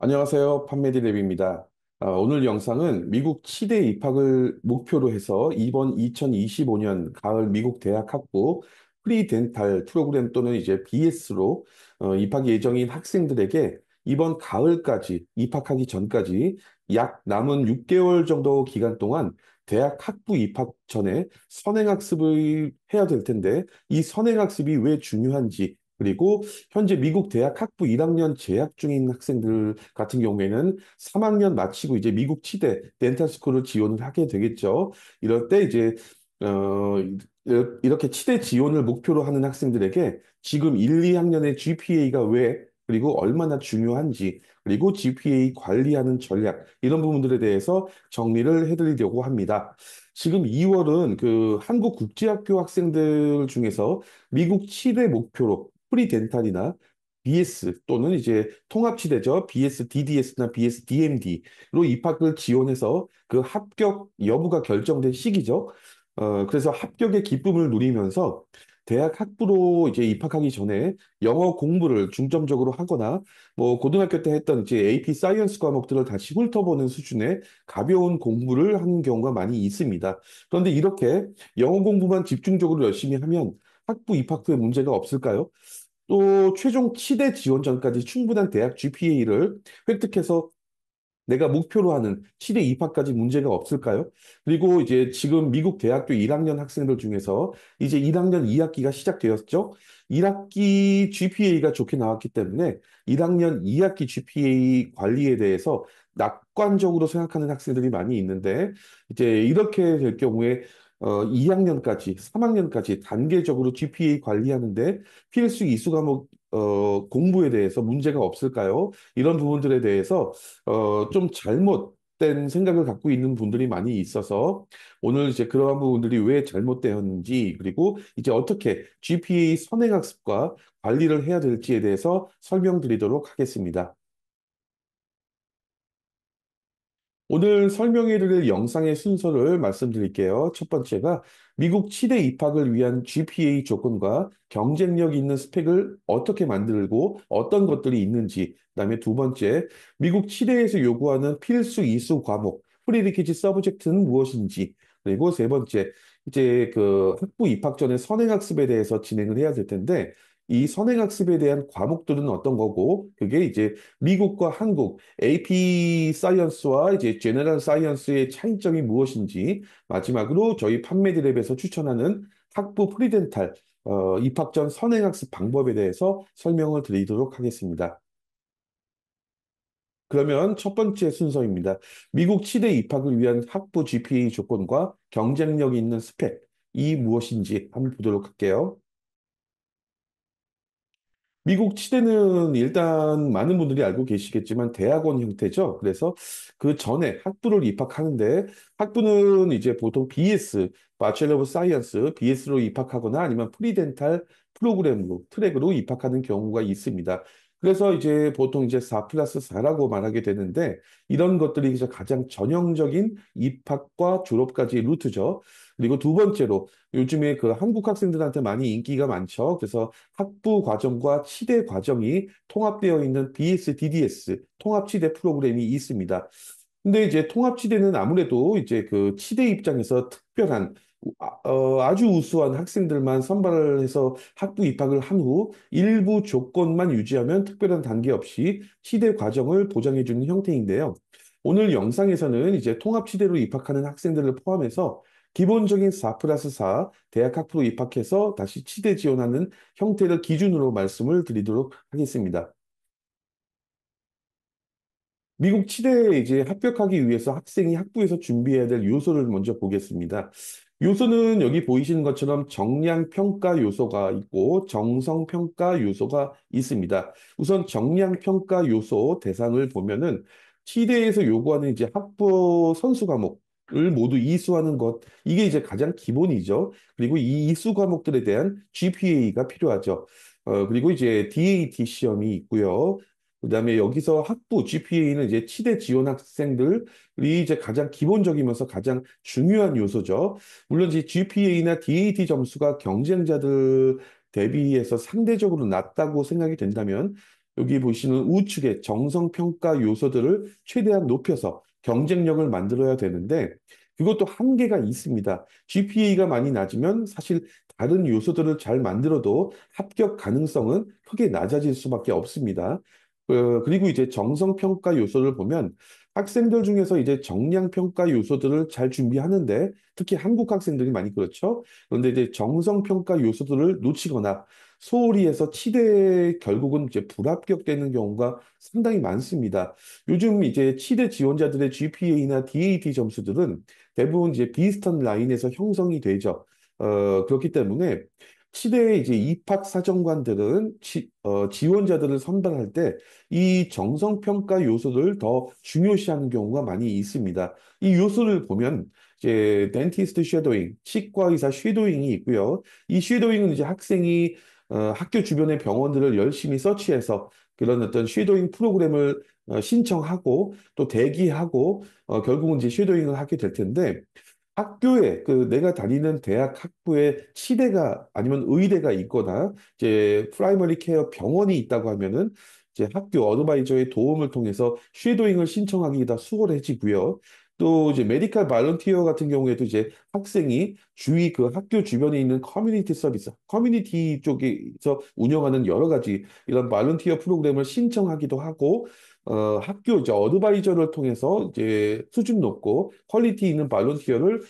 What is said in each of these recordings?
안녕하세요. 판매디랩입니다. 오늘 영상은 미국 치대 입학을 목표로 해서 이번 2025년 가을 미국 대학 학부 프리덴탈 프로그램 또는 이제 BS로 입학 예정인 학생들에게 이번 가을까지 입학하기 전까지 약 남은 6개월 정도 기간 동안 대학 학부 입학 전에 선행학습을 해야 될 텐데 이 선행학습이 왜 중요한지 그리고 현재 미국 대학 학부 1학년 재학 중인 학생들 같은 경우에는 3학년 마치고 이제 미국 치대 덴탈스쿨을 지원을 하게 되겠죠. 이럴 때 이제 어 이렇게 치대 지원을 목표로 하는 학생들에게 지금 1, 2학년의 GPA가 왜 그리고 얼마나 중요한지 그리고 GPA 관리하는 전략 이런 부분들에 대해서 정리를 해드리려고 합니다. 지금 2월은 그 한국국제학교 학생들 중에서 미국 치대 목표로 프리덴탈이나 BS 또는 이제 통합치대죠. BS DDS나 BS DMD로 입학을 지원해서 그 합격 여부가 결정된 시기죠. 그래서 합격의 기쁨을 누리면서 대학 학부로 이제 입학하기 전에 영어 공부를 중점적으로 하거나 뭐 고등학교 때 했던 이제 AP 사이언스 과목들을 다시 훑어보는 수준의 가벼운 공부를 하는 경우가 많이 있습니다. 그런데 이렇게 영어 공부만 집중적으로 열심히 하면 학부 입학 후에 문제가 없을까요? 또 최종 치대 지원 전까지 충분한 대학 GPA를 획득해서 내가 목표로 하는 치대 입학까지 문제가 없을까요? 그리고 이제 지금 미국 대학교 1학년 학생들 중에서 이제 1학년 2학기가 시작되었죠. 1학기 GPA가 좋게 나왔기 때문에 1학년 2학기 GPA 관리에 대해서 낙관적으로 생각하는 학생들이 많이 있는데 이제 이렇게 될 경우에 2학년까지, 3학년까지 단계적으로 GPA 관리하는데 필수 이수 과목 공부에 대해서 문제가 없을까요? 이런 부분들에 대해서 좀 잘못된 생각을 갖고 있는 분들이 많이 있어서 오늘 이제 그러한 부분들이 왜 잘못되었는지 그리고 이제 어떻게 GPA 선행학습과 관리를 해야 될지에 대해서 설명드리도록 하겠습니다. 오늘 설명해 드릴 영상의 순서를 말씀드릴게요. 첫 번째가 미국 치대 입학을 위한 GPA 조건과 경쟁력 있는 스펙을 어떻게 만들고 어떤 것들이 있는지, 그다음에 두 번째, 미국 치대에서 요구하는 필수 이수 과목, 프리리퀴지 서브젝트는 무엇인지, 그리고 세 번째, 이제 그 학부 입학 전에 선행학습에 대해서 진행을 해야 될 텐데, 이 선행학습에 대한 과목들은 어떤 거고, 그게 이제 미국과 한국, AP 사이언스와 이제 제너럴 사이언스의 차이점이 무엇인지 마지막으로 저희 판매드랩에서 추천하는 학부 프리덴탈 입학 전 선행학습 방법에 대해서 설명을 드리도록 하겠습니다. 그러면 첫 번째 순서입니다. 미국 치대 입학을 위한 학부 GPA 조건과 경쟁력 있는 스펙, 이 무엇인지 한번 보도록 할게요. 미국 치대는 일단 많은 분들이 알고 계시겠지만 대학원 형태죠. 그래서 그 전에 학부를 입학하는데 학부는 이제 보통 BS, Bachelor of Science, BS로 입학하거나 아니면 프리덴탈 프로그램으로, 트랙으로 입학하는 경우가 있습니다. 그래서 이제 보통 이제 4 플러스 4라고 말하게 되는데 이런 것들이 이제 가장 전형적인 입학과 졸업까지 루트죠. 그리고 두 번째로 요즘에 그 한국 학생들한테 많이 인기가 많죠. 그래서 학부 과정과 치대 과정이 통합되어 있는 BS-DDS 통합치대 프로그램이 있습니다. 근데 이제 통합치대는 아무래도 이제 그 치대 입장에서 특별한 아주 우수한 학생들만 선발을 해서 학부 입학을 한 후 일부 조건만 유지하면 특별한 단계 없이 치대 과정을 보장해 주는 형태인데요. 오늘 영상에서는 이제 통합치대로 입학하는 학생들을 포함해서 기본적인 4 플러스 4 대학 학부로 입학해서 다시 치대 지원하는 형태를 기준으로 말씀을 드리도록 하겠습니다. 미국 치대에 이제 합격하기 위해서 학생이 학부에서 준비해야 될 요소를 먼저 보겠습니다. 요소는 여기 보이시는 것처럼 정량 평가 요소가 있고 정성 평가 요소가 있습니다. 우선 정량 평가 요소 대상을 보면은 치대에서 요구하는 이제 학부 선수 과목을 모두 이수하는 것, 이게 이제 가장 기본이죠. 그리고 이 이수 과목들에 대한 GPA가 필요하죠. 그리고 이제 DAT 시험이 있고요. 그다음에 여기서 학부 GPA는 이제 치대 지원 학생들이 이제 가장 기본적이면서 가장 중요한 요소죠. 물론 이제 GPA나 DAT 점수가 경쟁자들 대비해서 상대적으로 낮다고 생각이 된다면 여기 보시는 우측에 정성평가 요소들을 최대한 높여서 경쟁력을 만들어야 되는데 그것도 한계가 있습니다. GPA가 많이 낮으면 사실 다른 요소들을 잘 만들어도 합격 가능성은 크게 낮아질 수밖에 없습니다. 그리고 이제 정성평가 요소를 보면 학생들 중에서 이제 정량평가 요소들을 잘 준비하는데 특히 한국 학생들이 많이 그렇죠. 그런데 이제 정성평가 요소들을 놓치거나 소홀히 해서 치대에 결국은 이제 불합격되는 경우가 상당히 많습니다. 요즘 이제 치대 지원자들의 GPA나 DAT 점수들은 대부분 이제 비슷한 라인에서 형성이 되죠. 그렇기 때문에 치대의 이제 입학 사정관들은 지원자들을 선발할 때 이 정성평가 요소를 더 중요시하는 경우가 많이 있습니다. 이 요소를 보면 이제 덴티스트 쉐도잉, 치과 의사 쉐도잉이 있고요. 이 쉐도잉은 이제 학생이 학교 주변의 병원들을 열심히 서치해서 그런 어떤 쉐도잉 프로그램을 신청하고 또 대기하고 결국은 이제 쉐도잉을 하게 될 텐데 학교에 그 내가 다니는 대학 학부에 치대가 아니면 의대가 있거나 이제 프라이머리 케어 병원이 있다고 하면은 이제 학교 어드바이저의 도움을 통해서 쉐도잉을 신청하기 다 수월해지고요. 또 이제 메디컬 발런티어 같은 경우에도 이제 학생이 주위 그 학교 주변에 있는 커뮤니티 서비스, 커뮤니티 쪽에서 운영하는 여러 가지 이런 발런티어 프로그램을 신청하기도 하고 학교 이제 어드바이저를 통해서 이제 수준 높고 퀄리티 있는 발런티어를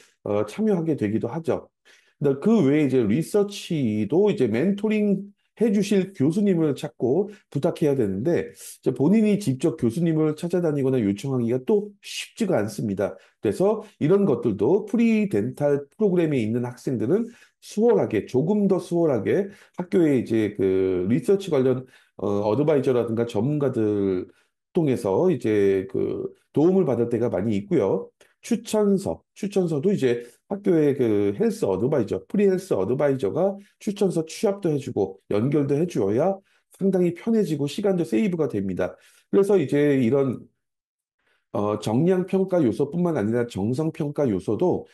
참여하게 되기도 하죠. 근데 그 외에 이제 리서치도 이제 멘토링 해주실 교수님을 찾고 부탁해야 되는데 이제 본인이 직접 교수님을 찾아다니거나 요청하기가 또 쉽지가 않습니다. 그래서 이런 것들도 프리덴탈 프로그램에 있는 학생들은 수월하게 조금 더 수월하게 학교에 이제 그 리서치 관련 어드바이저라든가 전문가들 통해서 이제 그 도움을 받을 때가 많이 있고요. 추천서도 이제 학교의 그 헬스 어드바이저, 프리 헬스 어드바이저가 추천서 취합도 해주고 연결도 해줘야 상당히 편해지고 시간도 세이브가 됩니다. 그래서 이제 이런 정량 평가 요소뿐만 아니라 정성 평가 요소도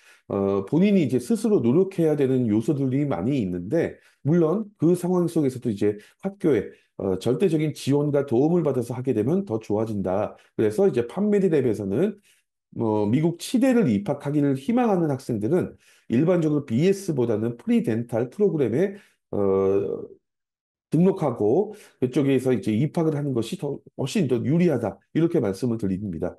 본인이 이제 스스로 노력해야 되는 요소들이 많이 있는데 물론 그 상황 속에서도 이제 학교에 절대적인 지원과 도움을 받아서 하게 되면 더 좋아진다. 그래서 이제 판메디랩에서는 미국 치대를 입학하기를 희망하는 학생들은 일반적으로 BS보다는 프리덴탈 프로그램에 어, 등록하고 그쪽에서 이제 입학을 하는 것이 훨씬 더 유리하다. 이렇게 말씀을 드립니다.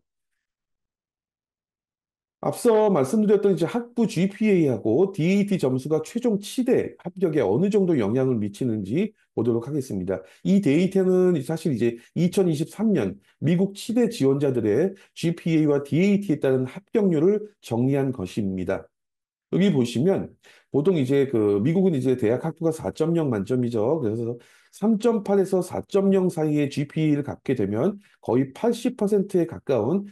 앞서 말씀드렸던 이제 학부 GPA하고 DAT 점수가 최종 치대 합격에 어느 정도 영향을 미치는지 보도록 하겠습니다. 이 데이터는 사실 이제 2023년 미국 치대 지원자들의 GPA와 DAT에 따른 합격률을 정리한 것입니다. 여기 보시면 보통 이제 그 미국은 이제 대학 학부가 4.0 만점이죠. 그래서 3.8에서 4.0 사이의 GPA를 갖게 되면 거의 80%에 가까운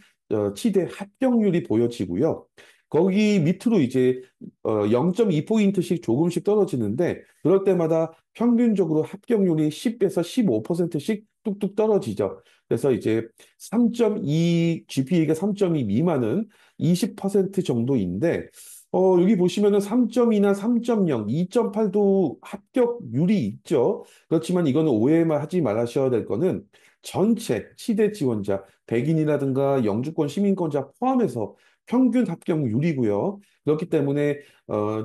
치대 합격률이 보여지고요. 거기 밑으로 이제 0.2포인트씩 조금씩 떨어지는데 그럴 때마다 평균적으로 합격률이 10에서 15%씩 뚝뚝 떨어지죠. 그래서 이제 3.2 GPA가 3.2 미만은 20% 정도인데 여기 보시면은 3.2나 3.0, 2.8도 합격률이 있죠. 그렇지만 이거는 오해만 하지 말으셔야 될 거는 전체 치대 지원자, 백인이라든가 영주권 시민권자 포함해서 평균 합격률이고요. 그렇기 때문에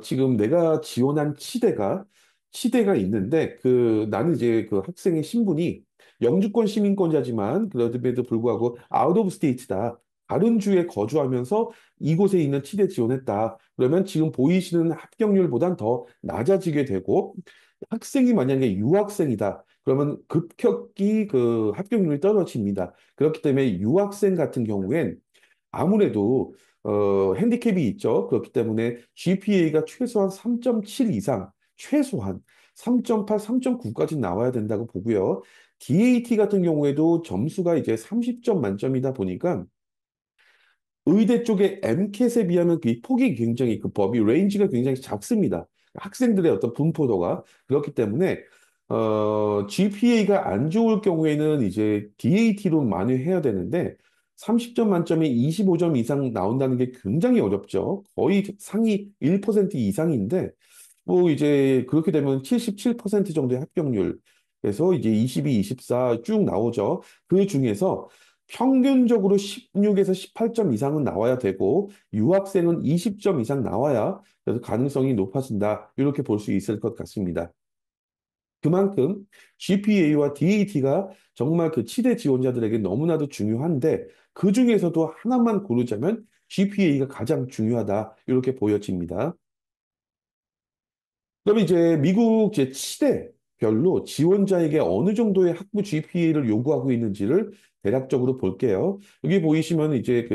지금 내가 지원한 치대가 있는데 그 나는 이제 그 학생의 신분이 영주권 시민권자지만 그럼에도 불구하고 아웃 오브 스테이트다. 다른 주에 거주하면서 이곳에 있는 치대 지원했다. 그러면 지금 보이시는 합격률보단 더 낮아지게 되고 학생이 만약에 유학생이다. 그러면 급격히 그 합격률이 떨어집니다. 그렇기 때문에 유학생 같은 경우엔 아무래도 핸디캡이 있죠. 그렇기 때문에 GPA가 최소한 3.7 이상, 최소한 3.8, 3.9까지 나와야 된다고 보고요. DAT 같은 경우에도 점수가 이제 30점 만점이다 보니까 의대 쪽의 MCAT에 비하면 그 폭이 굉장히 그 범위 레인지가 굉장히 작습니다. 학생들의 어떤 분포도가 그렇기 때문에 GPA가 안 좋을 경우에는 이제 DAT로 만회해야 되는데 30점 만점에 25점 이상 나온다는 게 굉장히 어렵죠. 거의 상위 1% 이상인데 뭐 이제 그렇게 되면 77% 정도의 합격률. 그래서 이제 22, 24 쭉 나오죠. 그 중에서 평균적으로 16에서 18점 이상은 나와야 되고 유학생은 20점 이상 나와야 그래서 가능성이 높아진다. 이렇게 볼 수 있을 것 같습니다. 그만큼 GPA와 DAT가 정말 그 치대 지원자들에게 너무나도 중요한데 그 중에서도 하나만 고르자면 GPA가 가장 중요하다. 이렇게 보여집니다. 그럼 이제 미국 제 치대별로 지원자에게 어느 정도의 학부 GPA를 요구하고 있는지를 대략적으로 볼게요. 여기 보이시면 이제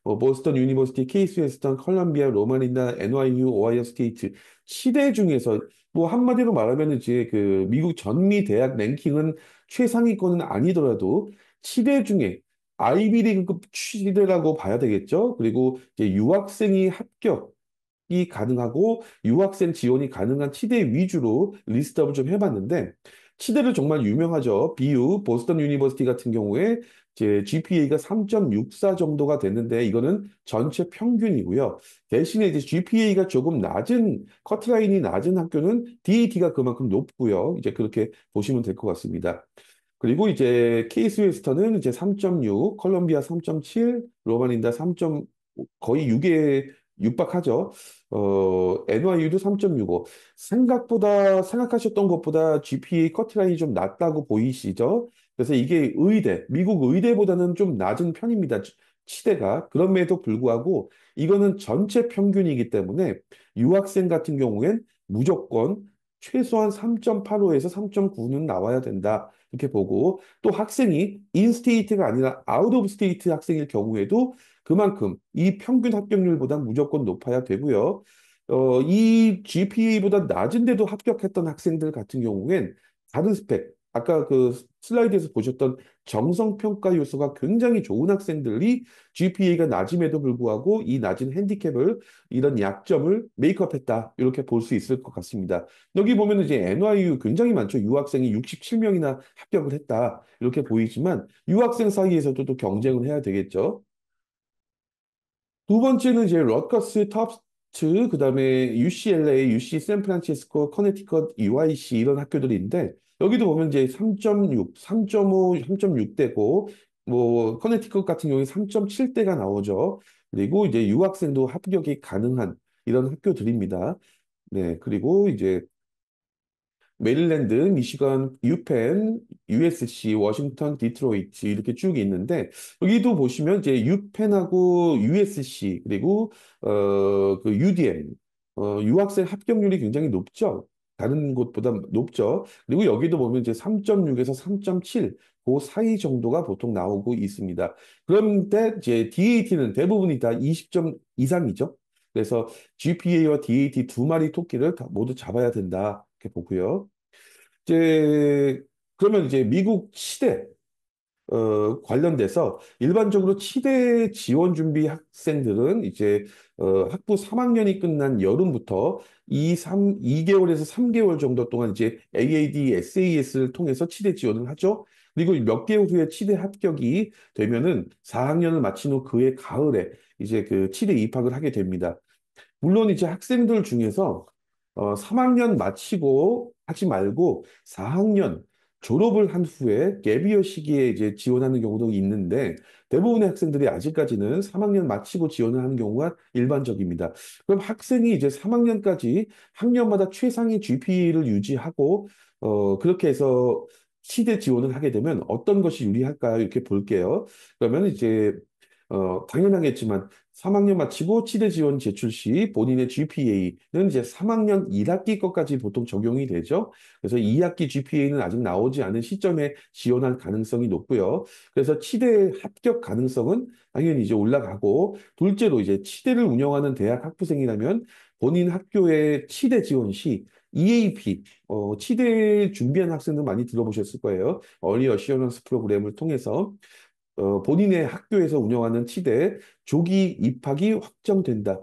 보스턴 유니버시티, 케이스 웨스턴, 컬럼비아, 로마니나, NYU, 오하이오 스테이트 치대 중에서 뭐 한마디로 말하면 이제 그 미국 전미 대학 랭킹은 최상위권은 아니더라도 치대 중에 아이비리그급 치대라고 봐야 되겠죠. 그리고 이제 유학생이 합격 이 가능하고 유학생 지원이 가능한 치대 위주로 리스트업을 좀 해봤는데 치대를 정말 유명하죠. BU, 보스턴 유니버시티 같은 경우에 이제 GPA가 3.64 정도가 됐는데 이거는 전체 평균이고요. 대신에 이제 GPA가 조금 낮은 커트라인이 낮은 학교는 DAT가 그만큼 높고요. 이제 그렇게 보시면 될 것 같습니다. 그리고 이제 케이스 웨스턴은 이제 3.6, 컬럼비아 3.7, 로만인다 3. 거의 6에 육박하죠. NYU도 3.65. 생각하셨던 것보다 GPA 커트라인이 좀 낮다고 보이시죠? 그래서 이게 미국 의대보다는 좀 낮은 편입니다. 치대가. 그럼에도 불구하고 이거는 전체 평균이기 때문에 유학생 같은 경우엔 무조건 최소한 3.85에서 3.9는 나와야 된다. 이렇게 보고 또 학생이 인스테이트가 아니라 아웃 오브 스테이트 학생일 경우에도 그만큼 이 평균 합격률보다 무조건 높아야 되고요. 이 GPA보다 낮은데도 합격했던 학생들 같은 경우엔 다른 스펙, 아까 그 슬라이드에서 보셨던 정성평가 요소가 굉장히 좋은 학생들이 GPA가 낮음에도 불구하고 이 낮은 핸디캡을 이런 약점을 메이크업했다. 이렇게 볼 수 있을 것 같습니다. 여기 보면 이제 NYU 굉장히 많죠. 유학생이 67명이나 합격을 했다. 이렇게 보이지만 유학생 사이에서도 또 경쟁을 해야 되겠죠. 두 번째는 이제 러커스, 터프트, 그다음에 UCLA, UC 샌프란시스코, 커네티컷, UIC 이런 학교들인데 여기도 보면 이제 3.6, 3.5, 3.6대고 뭐 커네티컷 같은 경우에 3.7대가 나오죠. 그리고 이제 유학생도 합격이 가능한 이런 학교들입니다. 네, 그리고 이제 메릴랜드, 미시건, 유펜, USC, 워싱턴, 디트로이트 이렇게 쭉 있는데 여기도 보시면 이제 유펜하고 USC 그리고 그 UDM 유학생 합격률이 굉장히 높죠. 다른 곳보다 높죠. 그리고 여기도 보면 이제 3.6에서 3.7, 그 사이 정도가 보통 나오고 있습니다. 그런데 이제 DAT는 대부분이 다 20점 이상이죠. 그래서 GPA와 DAT 두 마리 토끼를 다 모두 잡아야 된다. 이렇게 보고요. 이제 그러면 이제 미국 치대 관련돼서 일반적으로 치대 지원 준비 학생들은 이제 학부 3학년이 끝난 여름부터 2개월에서 3개월 정도 동안 이제 AAD, SAS를 통해서 치대 지원을 하죠. 그리고 몇 개월 후에 치대 합격이 되면은 4학년을 마친 후 그해 가을에 이제 그 치대 입학을 하게 됩니다. 물론 이제 학생들 중에서 3학년 마치고 하지 말고 4학년 졸업을 한 후에 갭이어 시기에 이제 지원하는 경우도 있는데 대부분의 학생들이 아직까지는 3학년 마치고 지원을 하는 경우가 일반적입니다. 그럼 학생이 이제 3학년까지 학년마다 최상위 GPA를 유지하고 그렇게 해서 시대 지원을 하게 되면 어떤 것이 유리할까요? 이렇게 볼게요. 그러면 이제 당연하겠지만 3학년 마치고 치대 지원 제출 시 본인의 GPA는 이제 3학년 1학기 것까지 보통 적용이 되죠. 그래서 2학기 GPA는 아직 나오지 않은 시점에 지원할 가능성이 높고요. 그래서 치대 합격 가능성은 당연히 이제 올라가고 둘째로 이제 치대를 운영하는 대학 학부생이라면 본인 학교의 치대 지원 시 EAP, 치대 준비한 학생들 많이 들어보셨을 거예요. Early Assurance 프로그램을 통해서 본인의 학교에서 운영하는 치대 조기 입학이 확정된다.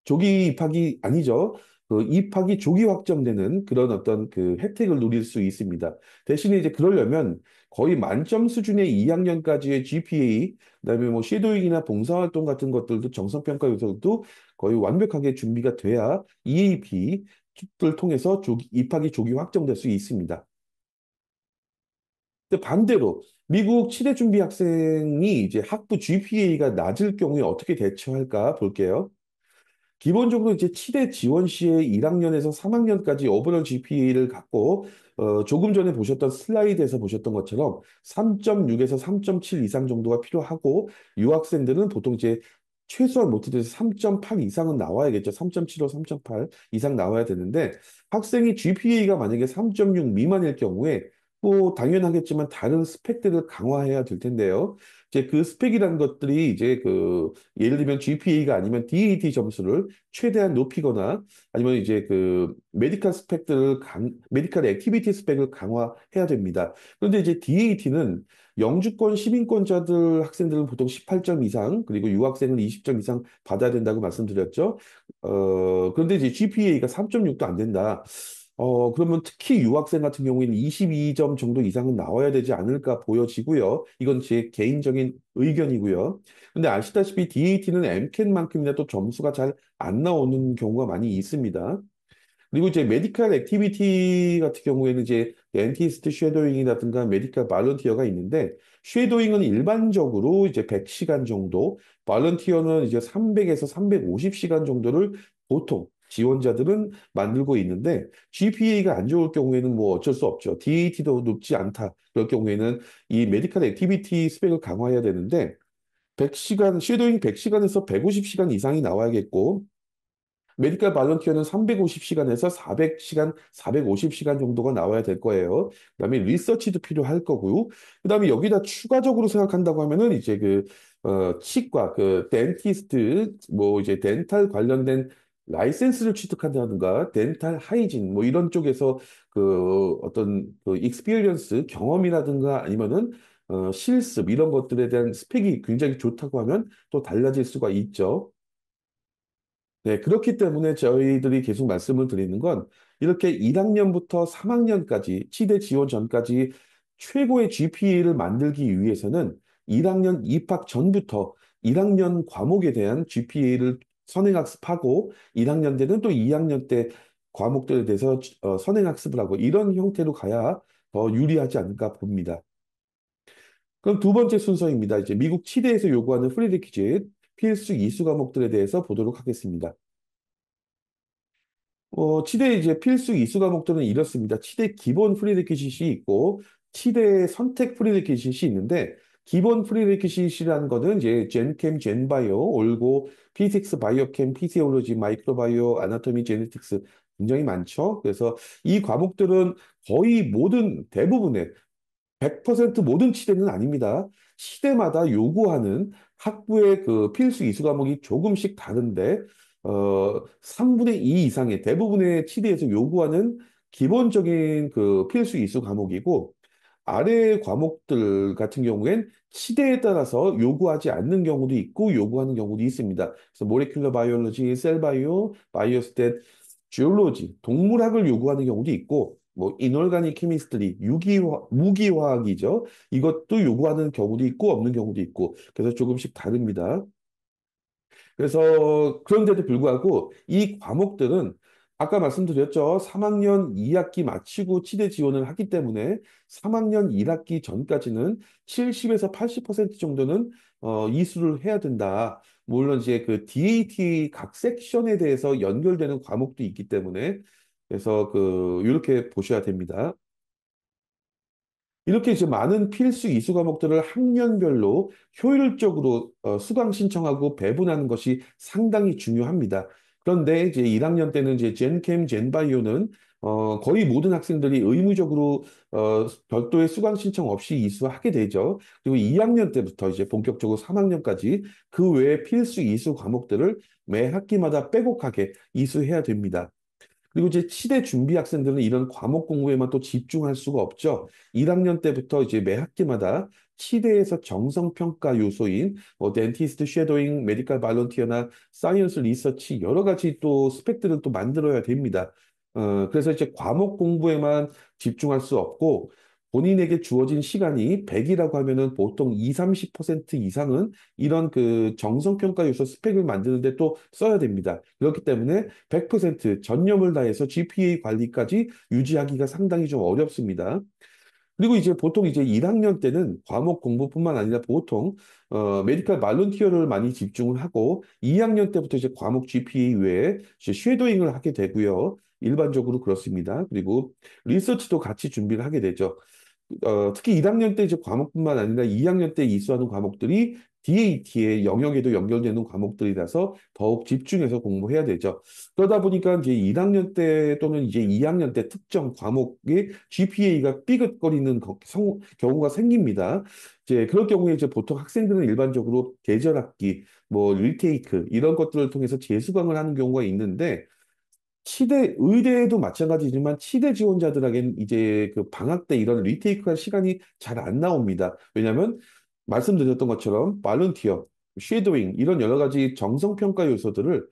조기 입학이 아니죠. 그 입학이 조기 확정되는 그런 어떤 그 혜택을 누릴 수 있습니다. 대신에 이제 그러려면 거의 만점 수준의 2학년까지의 GPA, 그다음에 뭐 쉐도잉이나 봉사활동 같은 것들도 정성평가 요소도 거의 완벽하게 준비가 돼야 EAP를 통해서 입학이 조기 확정될 수 있습니다. 근데 반대로 미국 치대 준비 학생이 이제 학부 GPA가 낮을 경우에 어떻게 대처할까 볼게요. 기본적으로 이제 치대 지원 시에 1학년에서 3학년까지 오버all GPA를 갖고 조금 전에 보셨던 슬라이드에서 보셨던 것처럼 3.6에서 3.7 이상 정도가 필요하고 유학생들은 보통 이제 최소한 못해도 3.8 이상은 나와야겠죠. 3.75, 3.8 이상 나와야 되는데 학생이 GPA가 만약에 3.6 미만일 경우에 뭐 당연하겠지만 다른 스펙들을 강화해야 될 텐데요. 이제 그 스펙이라는 것들이 이제 그 예를 들면 GPA가 아니면 DAT 점수를 최대한 높이거나 아니면 이제 그 메디컬 액티비티 스펙을 강화해야 됩니다. 그런데 이제 DAT는 영주권 시민권자들 학생들은 보통 18점 이상 그리고 유학생은 20점 이상 받아야 된다고 말씀드렸죠. 그런데 이제 GPA가 3.6도 안 된다. 그러면 특히 유학생 같은 경우에는 22점 정도 이상은 나와야 되지 않을까 보여지고요. 이건 제 개인적인 의견이고요. 근데 아시다시피 DAT는 MCAT만큼이나 또 점수가 잘 안 나오는 경우가 많이 있습니다. 그리고 이제 메디컬 액티비티 같은 경우에는 이제 덴티스트 쉐도잉이라든가 메디컬 발런티어가 있는데 쉐도잉은 일반적으로 이제 100시간 정도, 발런티어는 이제 300에서 350시간 정도를 보통 지원자들은 만들고 있는데 GPA가 안 좋을 경우에는 뭐 어쩔 수 없죠. DAT도 높지 않다. 그럴 경우에는 이 메디컬 액티비티 스펙을 강화해야 되는데 100시간, 쉐도잉 100시간에서 150시간 이상이 나와야겠고 메디컬 발런티어는 350시간에서 400시간, 450시간 정도가 나와야 될 거예요. 그다음에 리서치도 필요할 거고요. 그다음에 여기다 추가적으로 생각한다고 하면은 이제 치과, 덴티스트, 뭐 이제 덴탈 관련된 라이센스를 취득한다든가 덴탈 하이진 뭐 이런 쪽에서 어떤 익스피리언스 경험이라든가 아니면은 실습 이런 것들에 대한 스펙이 굉장히 좋다고 하면 또 달라질 수가 있죠. 네, 그렇기 때문에 저희들이 계속 말씀을 드리는 건 이렇게 1학년부터 3학년까지 치대 지원 전까지 최고의 GPA를 만들기 위해서는 1학년 입학 전부터 1학년 과목에 대한 GPA를 선행학습하고 1학년 때는 또 2학년 때 과목들에 대해서 선행학습을 하고 이런 형태로 가야 더 유리하지 않을까 봅니다. 그럼 두 번째 순서입니다. 이제 미국 치대에서 요구하는 프리리퀴짓 필수 이수 과목들에 대해서 보도록 하겠습니다. 치대 이제 필수 이수 과목들은 이렇습니다. 치대 기본 프리레퀴시이 있고, 치대 선택 프리레퀴시이 있는데, 기본 프리레퀴시이라는 거는 이제 젠캠, 젠바이오, 올고, 피직스, 바이오캠, 피지올로지, 마이크로바이오, 아나토미, 제네틱스 굉장히 많죠. 그래서 이 과목들은 거의 대부분의 100% 모든 치대는 아닙니다. 시대마다 요구하는 학부의 그 필수 이수 과목이 조금씩 다른데, 3분의 2 이상의 대부분의 치대에서 요구하는 기본적인 그 필수 이수 과목이고, 아래 과목들 같은 경우엔 치대에 따라서 요구하지 않는 경우도 있고, 요구하는 경우도 있습니다. 그래서 모레큘러 바이올로지, 셀 바이오, 바이오스탯, 지올로지, 동물학을 요구하는 경우도 있고, 뭐 이놀가닉 케미스트리, 무기화학이죠. 이것도 요구하는 경우도 있고 없는 경우도 있고 그래서 조금씩 다릅니다. 그래서 그런데도 불구하고 이 과목들은 아까 말씀드렸죠. 3학년 2학기 마치고 치대 지원을 하기 때문에 3학년 1학기 전까지는 70에서 80% 정도는 이수를 해야 된다. 물론 이제 그 DAT 각 섹션에 대해서 연결되는 과목도 있기 때문에 그래서 이렇게 보셔야 됩니다. 이렇게 이제 많은 필수 이수 과목들을 학년별로 효율적으로 수강 신청하고 배분하는 것이 상당히 중요합니다. 그런데 이제 1학년 때는 이제 젠캠, 젠바이오는 거의 모든 학생들이 의무적으로 별도의 수강 신청 없이 이수하게 되죠. 그리고 2학년 때부터 이제 본격적으로 3학년까지 그 외에 필수 이수 과목들을 매 학기마다 빼곡하게 이수해야 됩니다. 그리고 이제 치대 준비 학생들은 이런 과목 공부에만 또 집중할 수가 없죠. 1학년 때부터 이제 매 학기마다 치대에서 정성평가 요소인 뭐 덴티스트 쉐도잉, 메디컬 발런티어나 사이언스 리서치 여러 가지 또 스펙들을 또 만들어야 됩니다. 그래서 이제 과목 공부에만 집중할 수 없고 본인에게 주어진 시간이 100이라고 하면은 보통 2, 30% 이상은 이런 그 정성평가 요소 스펙을 만드는데 또 써야 됩니다. 그렇기 때문에 100% 전념을 다해서 GPA 관리까지 유지하기가 상당히 좀 어렵습니다. 그리고 이제 보통 이제 1학년 때는 과목 공부뿐만 아니라 보통 메디컬 발런티어를 많이 집중을 하고 2학년 때부터 이제 과목 GPA 외에 이제 쉐도잉을 하게 되고요. 일반적으로 그렇습니다. 그리고 리서치도 같이 준비를 하게 되죠. 특히 1학년 때 이제 과목뿐만 아니라 2학년 때 이수하는 과목들이 DAT의 영역에도 연결되는 과목들이라서 더욱 집중해서 공부해야 되죠. 그러다 보니까 이제 1학년 때 또는 이제 2학년 때 특정 과목의 GPA가 삐걱거리는 경우가 생깁니다. 이제 그럴 경우에 이제 보통 학생들은 일반적으로 계절학기, 뭐 리테이크 이런 것들을 통해서 재수강을 하는 경우가 있는데 의대에도 마찬가지지만 치대 지원자들에겐 이제 그 방학 때 이런 리테이크할 시간이 잘 안 나옵니다. 왜냐하면 말씀드렸던 것처럼 발런티어, 쉐도잉 이런 여러 가지 정성평가 요소들을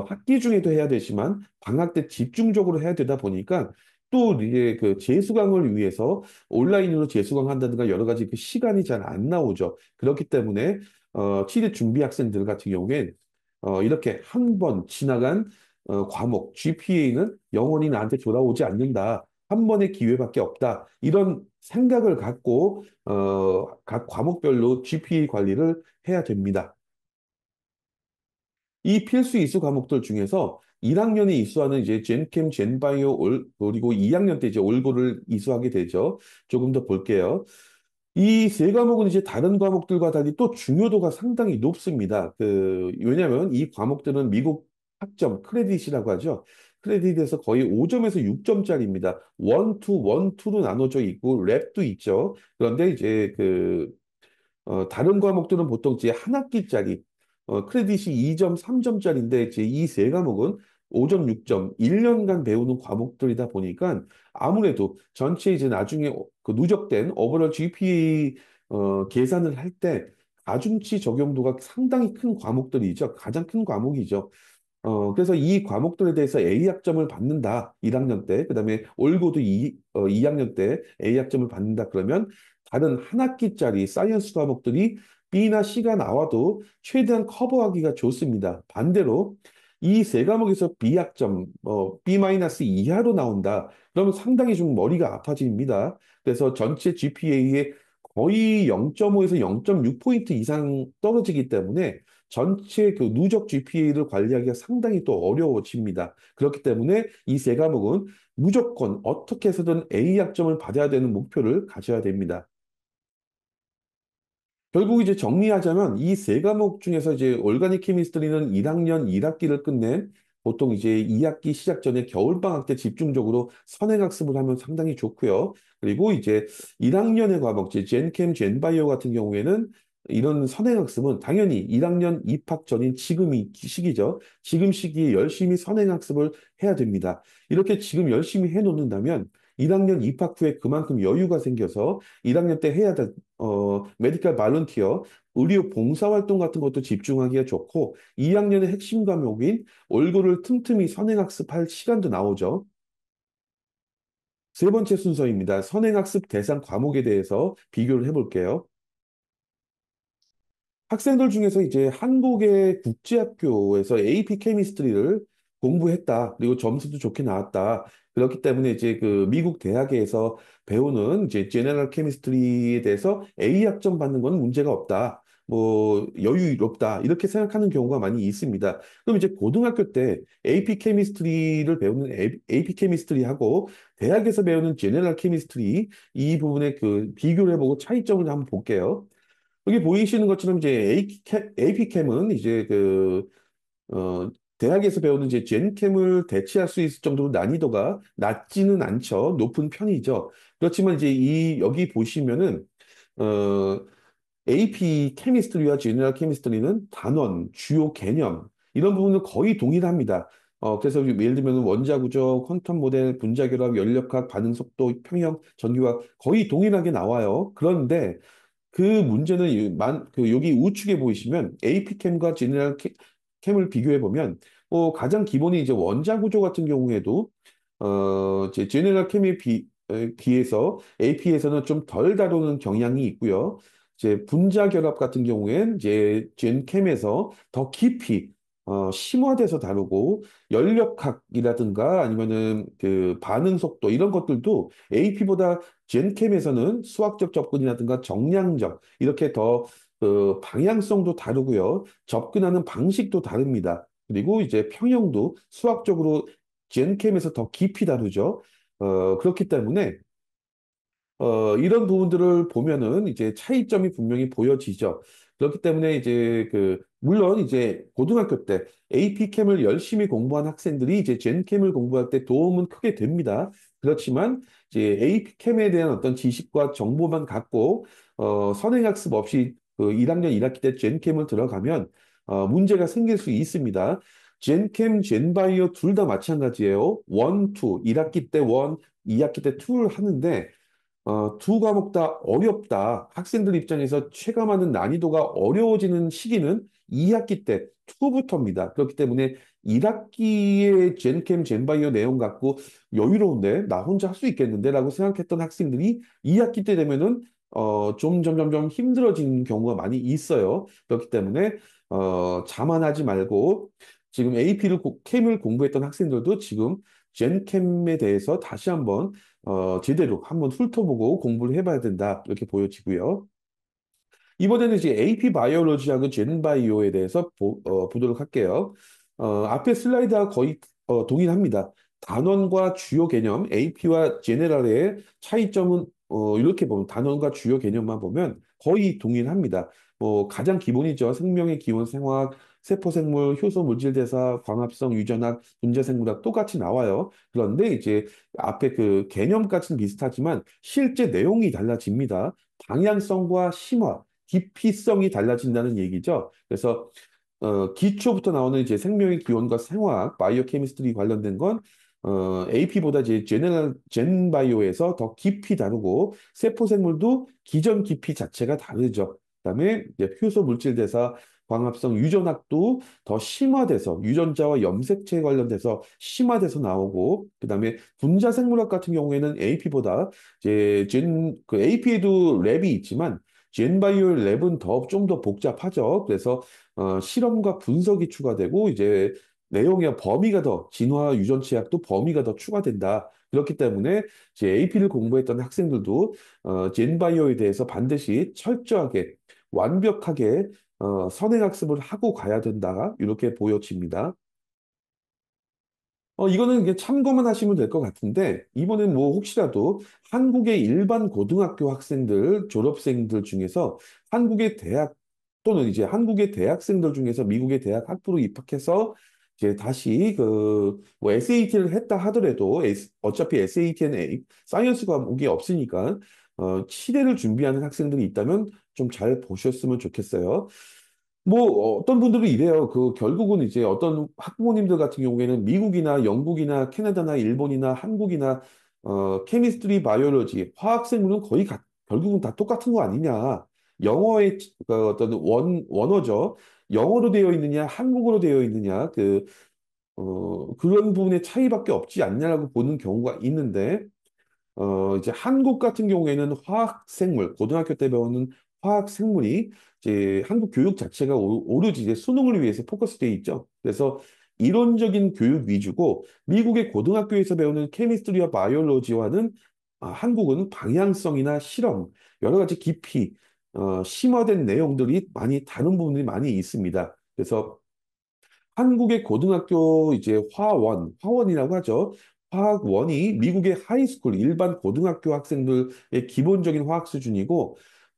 학기 중에도 해야 되지만 방학 때 집중적으로 해야 되다 보니까 또 이게 그 재수강을 위해서 온라인으로 재수강한다든가 여러 가지 그 시간이 잘 안 나오죠. 그렇기 때문에 치대 준비 학생들 같은 경우엔 이렇게 한 번 지나간 과목, GPA는 영원히 나한테 돌아오지 않는다. 한 번의 기회밖에 없다. 이런 생각을 갖고 각 과목별로 GPA 관리를 해야 됩니다. 이 필수 이수 과목들 중에서 1학년에 이수하는 이제 젠캠, 젠바이오, 그리고 2학년 때 이제 올고를 이수하게 되죠. 조금 더 볼게요. 이 세 과목은 이제 다른 과목들과 달리 또 중요도가 상당히 높습니다. 왜냐하면 이 과목들은 미국 학점, 크레딧이라고 하죠. 크레딧에서 거의 5점에서 6점짜리입니다. 원, 투, 원, 투로 나눠져 있고, 랩도 있죠. 그런데 이제 다른 과목들은 보통 이제 한 학기짜리, 크레딧이 2점, 3점짜리인데, 이제 이 세 과목은 5점, 6점, 1년간 배우는 과목들이다 보니까 아무래도 전체 이제 나중에 그 누적된 오버all GPA 계산을 할 때 가중치 적용도가 상당히 큰 과목들이죠. 가장 큰 과목이죠. 그래서 이 과목들에 대해서 A학점을 받는다. 1학년 때. 그다음에 올고도 2학년 때 A학점을 받는다. 그러면 다른 한 학기짜리 사이언스 과목들이 B나 C가 나와도 최대한 커버하기가 좋습니다. 반대로 이 세 과목에서 B학점, B 마이너스 이하로 나온다. 그러면 상당히 좀 머리가 아파집니다. 그래서 전체 GPA의 거의 0.5에서 0.6포인트 이상 떨어지기 때문에 전체 그 누적 GPA를 관리하기가 상당히 또 어려워집니다. 그렇기 때문에 이 세 과목은 무조건 어떻게 해서든 A 학점을 받아야 되는 목표를 가져야 됩니다. 결국 이제 정리하자면 이 세 과목 중에서 이제 올가닉 케미스트리는 1학년 1학기를 끝낸 보통 이제 2학기 시작 전에 겨울방학 때 집중적으로 선행학습을 하면 상당히 좋고요. 그리고 이제 1학년의 과목, 이제 젠캠, 젠바이오 같은 경우에는 이런 선행학습은 당연히 1학년 입학 전인 지금이 시기죠. 지금 시기에 열심히 선행학습을 해야 됩니다. 이렇게 지금 열심히 해놓는다면 1학년 입학 후에 그만큼 여유가 생겨서 1학년 때 해야 될 메디컬 발런티어, 의료 봉사활동 같은 것도 집중하기가 좋고, 2학년의 핵심 과목인 얼굴을 틈틈이 선행학습할 시간도 나오죠. 세 번째 순서입니다. 선행학습 대상 과목에 대해서 비교를 해볼게요. 학생들 중에서 이제 한국의 국제학교에서 AP 케미스트리를 공부했다. 그리고 점수도 좋게 나왔다. 그렇기 때문에 이제 그 미국 대학에서 배우는 이제 제너럴 케미스트리에 대해서 A 학점 받는 건 문제가 없다. 뭐 여유롭다. 이렇게 생각하는 경우가 많이 있습니다. 그럼 이제 고등학교 때 AP 케미스트리를 배우는 AP 케미스트리하고 대학에서 배우는 제너럴 케미스트리 이 부분의 그 비교를 해보고 차이점을 한번 볼게요. 여기 보이시는 것처럼 이제 AP캠은 이제 대학에서 배우는 이제 젠캠을 대체할 수 있을 정도로 난이도가 낮지는 않죠. 높은 편이죠. 그렇지만 이제 여기 보시면은, 어, AP 케미스트리와 제너럴 케미스트리는 단원, 주요 개념, 이런 부분은 거의 동일합니다. 그래서 예를 들면 원자 구조, 퀀텀 모델, 분자 결합, 연력학, 반응 속도, 평형, 전기화 거의 동일하게 나와요. 그런데 그 문제는 여기 우측에 보이시면 AP캠과 제너럴 캠을 비교해 보면 가장 기본이 이제 원자 구조 같은 경우에도 이제 제너럴 캠에 비해서 AP에서는 좀 덜 다루는 경향이 있고요. 이제 분자 결합 같은 경우엔 이제 젠캠에서 더 깊이 심화돼서 다루고 연력학이라든가 아니면은 그 반응 속도 이런 것들도 AP보다 젠캠에서는 수학적 접근이라든가 정량적 이렇게 더 그 방향성도 다르고요. 접근하는 방식도 다릅니다. 그리고 이제 평형도 수학적으로 젠캠에서 더 깊이 다루죠. 그렇기 때문에 이런 부분들을 보면은 이제 차이점이 분명히 보여지죠. 그렇기 때문에 이제 물론 이제 고등학교 때 AP캠을 열심히 공부한 학생들이 이제 젠캠을 공부할 때 도움은 크게 됩니다. 그렇지만 이제 AP캠에 대한 어떤 지식과 정보만 갖고, 선행학습 없이 그 1학년 1학기 때 젠캠을 들어가면, 문제가 생길 수 있습니다. 젠캠, 젠바이오 둘 다 마찬가지예요. 원, 투, 1학기 때 원, 2학기 때 투를 하는데, 두 과목 다 어렵다. 학생들 입장에서 체감하는 난이도가 어려워지는 시기는 2학기 때 초부터입니다. 그렇기 때문에 1학기의 젠캠, 젠바이오 내용 갖고 여유로운데 나 혼자 할 수 있겠는데 라고 생각했던 학생들이 2학기 때 되면은 좀 점점점 힘들어지는 경우가 많이 있어요. 그렇기 때문에 자만하지 말고 지금 AP를 캠을 공부했던 학생들도 지금 젠캠에 대해서 다시 한번 제대로 한번 훑어보고 공부를 해봐야 된다. 이렇게 보여지고요. 이번에는 이제 AP 바이오로지하고 젠 바이오에 대해서 보도록 할게요. 앞에 슬라이드와 거의 동일합니다. 단원과 주요 개념, AP와 제네랄의 차이점은 이렇게 보면 단원과 주요 개념만 보면 거의 동일합니다. 뭐 가장 기본이죠. 생명의 기원, 생화학, 세포생물, 효소 물질 대사, 광합성, 유전학, 분자생물학 똑같이 나와요. 그런데 이제 앞에 그 개념까지는 비슷하지만 실제 내용이 달라집니다. 방향성과 심화, 깊이성이 달라진다는 얘기죠. 그래서 기초부터 나오는 이제 생명의 기원과 생화학, 바이오 케미스트리 관련된 건 AP보다 이제 제너럴 젠 바이오에서 더 깊이 다루고 세포 생물도 기전 깊이 자체가 다르죠. 그다음에 이제 효소 물질 대사, 광합성 유전학도 더 심화돼서 유전자와 염색체 관련돼서 심화돼서 나오고 그다음에 분자 생물학 같은 경우에는 AP보다 이제 그 AP에도 랩이 있지만 젠바이오 랩은 더 좀 더 복잡하죠. 그래서 실험과 분석이 추가되고 이제 내용의 범위가 더 진화 유전체학도 범위가 더 추가된다. 그렇기 때문에 이제 AP를 공부했던 학생들도 젠바이오에 대해서 반드시 철저하게 완벽하게 선행학습을 하고 가야 된다. 이렇게 보여집니다. 이거는 이게 참고만 하시면 될 것 같은데, 이번엔 뭐 혹시라도 한국의 일반 고등학교 학생들, 졸업생들 중에서 한국의 대학 또는 이제 한국의 대학생들 중에서 미국의 대학 학부로 입학해서 이제 다시 뭐 SAT를 했다 하더라도 어차피 SAT는 사이언스 과목이 없으니까 치대를 준비하는 학생들이 있다면 좀 잘 보셨으면 좋겠어요. 뭐 어떤 분들은 이래요. 결국은 이제 어떤 학부모님들 같은 경우에는 미국이나 영국이나 캐나다나 일본이나 한국이나 케미스트리, 바이올로지, 화학생물은 거의 결국은 다 똑같은 거 아니냐. 영어의 어떤 원어죠. 영어로 되어 있느냐, 한국어로 되어 있느냐, 그런 부분의 차이밖에 없지 않냐라고 보는 경우가 있는데 이제 한국 같은 경우에는 화학생물, 고등학교 때 배우는 화학생물이 이제 한국 교육 자체가 오로지 이제 수능을 위해서 포커스되어 있죠. 그래서 이론적인 교육 위주고 미국의 고등학교에서 배우는 케미스트리와 바이올로지와는 한국은 방향성이나 실험, 여러 가지 깊이, 심화된 내용들이 많이 다른 부분이 많이 있습니다. 그래서 한국의 고등학교 이제 화원이라고 하죠. 화학원이 미국의 하이스쿨, 일반 고등학교 학생들의 기본적인 화학 수준이고,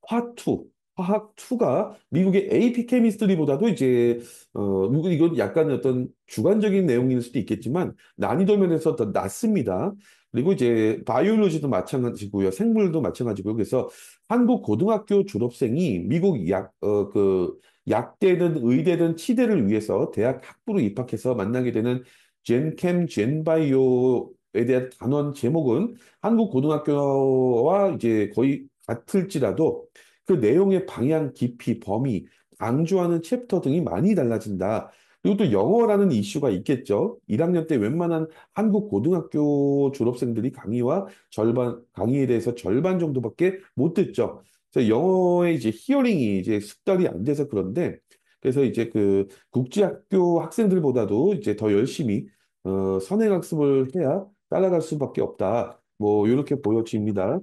화2, 화학2가 미국의 AP 케미스트리보다도 이제, 이건 약간 어떤 주관적인 내용일 수도 있겠지만, 난이도 면에서 더 낮습니다. 그리고 이제, 바이올로지도 마찬가지고요. 생물도 마찬가지고요. 그래서 한국 고등학교 졸업생이 미국 약대든 의대든 치대를 위해서 대학 학부로 입학해서 만나게 되는 젠캠, 젠바이오에 대한 단원 제목은 한국 고등학교와 이제 거의 같을지라도 그 내용의 방향, 깊이, 범위, 강조하는 챕터 등이 많이 달라진다. 그리고 또 영어라는 이슈가 있겠죠. 1학년 때 웬만한 한국 고등학교 졸업생들이 강의에 대해서 절반 정도밖에 못 듣죠. 그래서 영어의 이제 히어링이 이제 숙달이 안 돼서 그런데 그래서 이제 그 국제학교 학생들보다도 이제 더 열심히 선행학습을 해야 따라갈 수밖에 없다. 뭐 이렇게 보여집니다.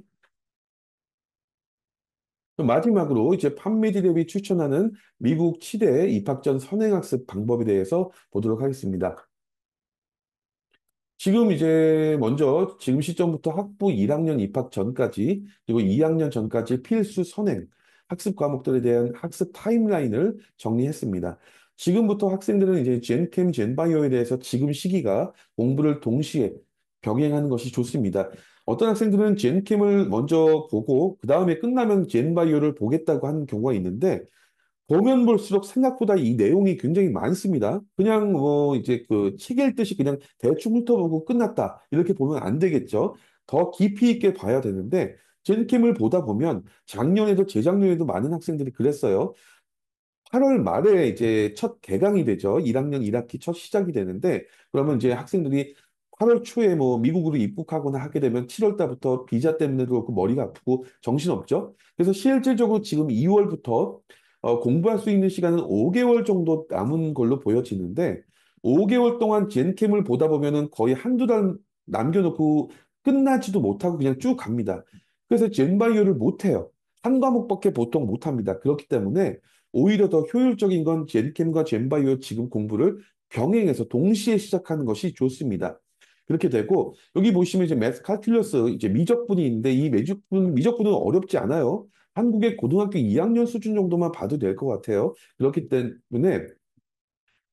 그럼 마지막으로 이제 판메디랩이 추천하는 미국 치대 입학 전 선행학습 방법에 대해서 보도록 하겠습니다. 지금 이제 먼저 지금 시점부터 학부 1학년 입학 전까지 그리고 2학년 전까지 필수 선행 학습 과목들에 대한 학습 타임라인을 정리했습니다. 지금부터 학생들은 이제 젠캠, 젠바이오에 대해서 지금 시기가 공부를 동시에 병행하는 것이 좋습니다. 어떤 학생들은 젠캠을 먼저 보고 그 다음에 끝나면 젠바이오를 보겠다고 하는 경우가 있는데 보면 볼수록 생각보다 이 내용이 굉장히 많습니다. 그냥 뭐 이제 그 책 읽듯이 그냥 대충 훑어보고 끝났다. 이렇게 보면 안 되겠죠. 더 깊이 있게 봐야 되는데 젠캠을 보다 보면 작년에도 재작년에도 많은 학생들이 그랬어요. 8월 말에 이제 첫 개강이 되죠. 1학년 1학기 첫 시작이 되는데 그러면 이제 학생들이 8월 초에 뭐 미국으로 입국하거나 하게 되면 7월 달부터 비자 때문에도 그렇고 머리가 아프고 정신없죠. 그래서 실질적으로 지금 2월부터 공부할 수 있는 시간은 5개월 정도 남은 걸로 보여지는데 5개월 동안 젠캠을 보다 보면은 거의 한두 달 남겨놓고 끝나지도 못하고 그냥 쭉 갑니다. 그래서 젠바이오를 못해요. 한 과목밖에 보통 못합니다. 그렇기 때문에 오히려 더 효율적인 건 젠캠과 젠바이오 지금 공부를 병행해서 동시에 시작하는 것이 좋습니다. 그렇게 되고 여기 보시면 이제 매스 칼큘러스 이제 미적분이 있는데 이 미적분은 어렵지 않아요. 한국의 고등학교 2학년 수준 정도만 봐도 될 것 같아요. 그렇기 때문에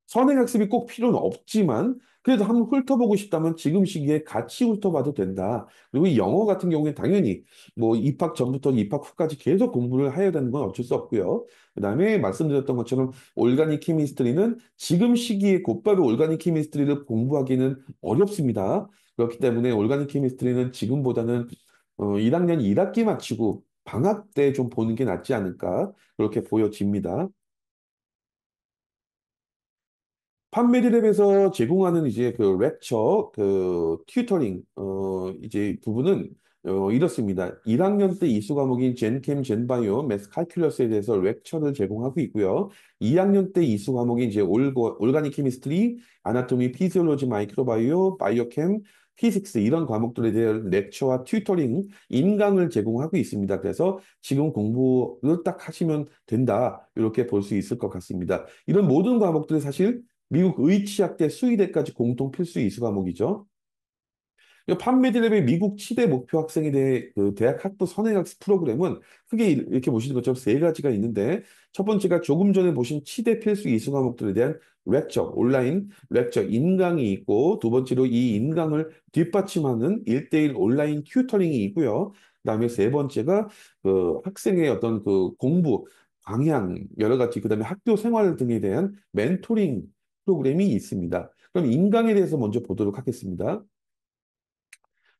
선행학습이 꼭 필요는 없지만 그래도 한번 훑어보고 싶다면 지금 시기에 같이 훑어봐도 된다. 그리고 이 영어 같은 경우에 당연히 뭐 입학 전부터 입학 후까지 계속 공부를 해야 되는 건 어쩔 수 없고요. 그다음에 말씀드렸던 것처럼 올가닉 케미스트리는 지금 시기에 곧바로 올가닉 케미스트리를 공부하기는 어렵습니다. 그렇기 때문에 올가닉 케미스트리는 지금보다는 1학년 1학기 마치고 방학 때 좀 보는 게 낫지 않을까 그렇게 보여집니다. 판메디랩에서 제공하는 이제 그 렉처, 그 튜터링, 이제 부분은 이렇습니다. 1학년 때 이수 과목인 젠캠, 젠바이오, 매스 칼큘러스에 대해서 렉처를 제공하고 있고요. 2학년 때 이수 과목인 이제 올가닉 케미스트리, 아나토미, 피지올로지, 마이크로바이오, 바이오캠, 피직스 이런 과목들에 대한 렉처와 튜터링, 인강을 제공하고 있습니다. 그래서 지금 공부를 딱 하시면 된다. 이렇게 볼 수 있을 것 같습니다. 이런 모든 과목들이 사실 미국 의치학대 수의대까지 공통 필수 이수 과목이죠. 판메디랩의 미국 치대 목표 학생에 대해 그 대학 학부 선행학습 프로그램은 크게 이렇게 보시는 것처럼 세 가지가 있는데 첫 번째가 조금 전에 보신 치대 필수 이수 과목들에 대한 렉처, 온라인 렉처 인강이 있고 두 번째로 이 인강을 뒷받침하는 1대1 온라인 튜터링이 있고요. 그다음에 세 번째가 그 학생의 어떤 그 공부 방향 여러 가지 그다음에 학교 생활 등에 대한 멘토링 프로그램이 있습니다. 그럼 인강에 대해서 먼저 보도록 하겠습니다.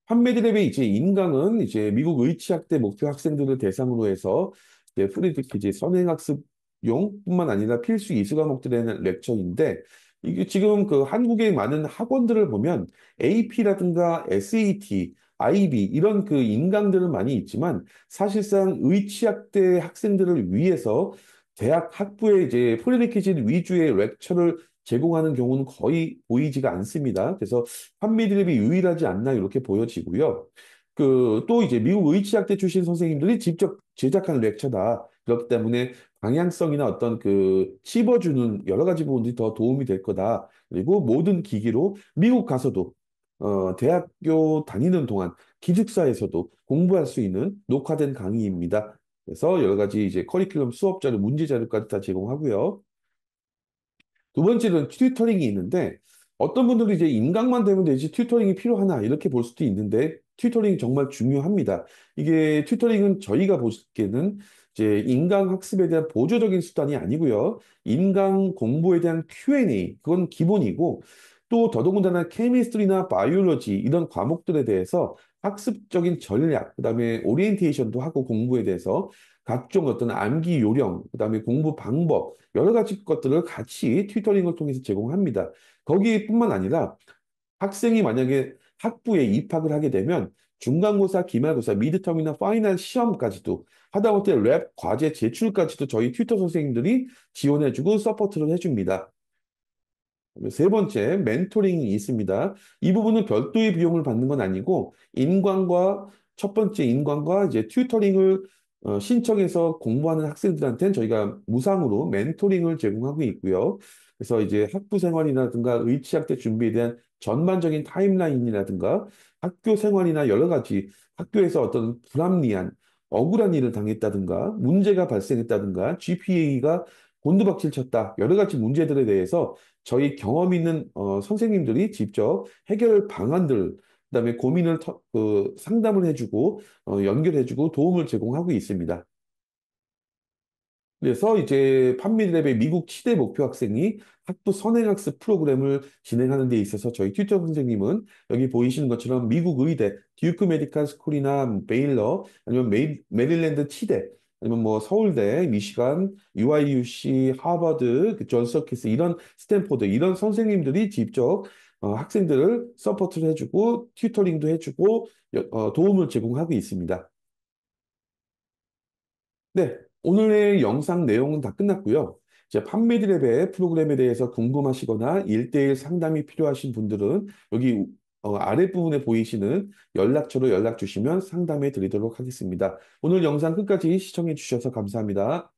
판매드랩의 이제 인강은 이제 미국 의치학대 목표 학생들을 대상으로 해서 이제 프리드 퀴즈 선행학습용뿐만 아니라 필수 이수 과목들에 대한 렉처인데 이게 지금 그 한국의 많은 학원들을 보면 AP라든가 SAT, IB 이런 그 인강들은 많이 있지만 사실상 의치학대 학생들을 위해서 대학 학부에 이제 프리리퀴즈 위주의 렉처를 제공하는 경우는 거의 보이지가 않습니다. 그래서 판미드랩이 유일하지 않나 이렇게 보여지고요. 그 또 이제 미국 의치학대 출신 선생님들이 직접 제작한 렉처다. 그렇기 때문에 방향성이나 어떤 그 찝어주는 여러 가지 부분들이 더 도움이 될 거다. 그리고 모든 기기로 미국 가서도 대학교 다니는 동안 기숙사에서도 공부할 수 있는 녹화된 강의입니다. 그래서 여러 가지 이제 커리큘럼 수업 자료, 문제 자료까지 다 제공하고요. 두 번째는 튜터링이 있는데 어떤 분들은 이제 인강만 되면 되지 튜터링이 필요하나 이렇게 볼 수도 있는데 튜터링이 정말 중요합니다. 이게 튜터링은 저희가 보기에는 이제 인강 학습에 대한 보조적인 수단이 아니고요. 인강 공부에 대한 Q&A 그건 기본이고 또 더더군다나 케미스트리나 바이올로지 이런 과목들에 대해서 학습적인 전략, 그다음에 오리엔테이션도 하고 공부에 대해서 각종 어떤 암기 요령, 그다음에 공부 방법 여러 가지 것들을 같이 튜터링을 통해서 제공합니다. 거기뿐만 아니라 학생이 만약에 학부에 입학을 하게 되면 중간고사, 기말고사, 미드텀이나 파이널 시험까지도 하다못해 랩 과제 제출까지도 저희 튜터 선생님들이 지원해주고 서포트를 해줍니다. 세 번째, 멘토링이 있습니다. 이 부분은 별도의 비용을 받는 건 아니고, 첫 번째 인관과 이제 튜터링을 신청해서 공부하는 학생들한테는 저희가 무상으로 멘토링을 제공하고 있고요. 그래서 이제 학부 생활이라든가 의치학 때 준비에 대한 전반적인 타임라인이라든가 학교 생활이나 여러 가지 학교에서 어떤 불합리한 억울한 일을 당했다든가 문제가 발생했다든가 GPA가 곤두박질 쳤다. 여러 가지 문제들에 대해서 저희 경험 있는 선생님들이 직접 해결 방안들, 그다음에 고민을 상담을 해주고 연결해주고 도움을 제공하고 있습니다. 그래서 이제 판미랩의 미국 치대 목표 학생이 학부 선행학습 프로그램을 진행하는 데 있어서 저희 튜터 선생님은 여기 보이시는 것처럼 미국 의대, 듀크 메디칼 스쿨이나 베일러, 아니면 메릴랜드 치대, 아니면 뭐 서울대, 미시간, UIUC, 하버드, 존스 홉킨스 이런 스탠포드 이런 선생님들이 직접 학생들을 서포트를 해주고 튜터링도 해주고 도움을 제공하고 있습니다. 네, 오늘의 영상 내용은 다 끝났고요. 이제 판매드랩의 프로그램에 대해서 궁금하시거나 1대1 상담이 필요하신 분들은 여기 아랫부분에 보이시는 연락처로 연락 주시면 상담해 드리도록 하겠습니다. 오늘 영상 끝까지 시청해 주셔서 감사합니다.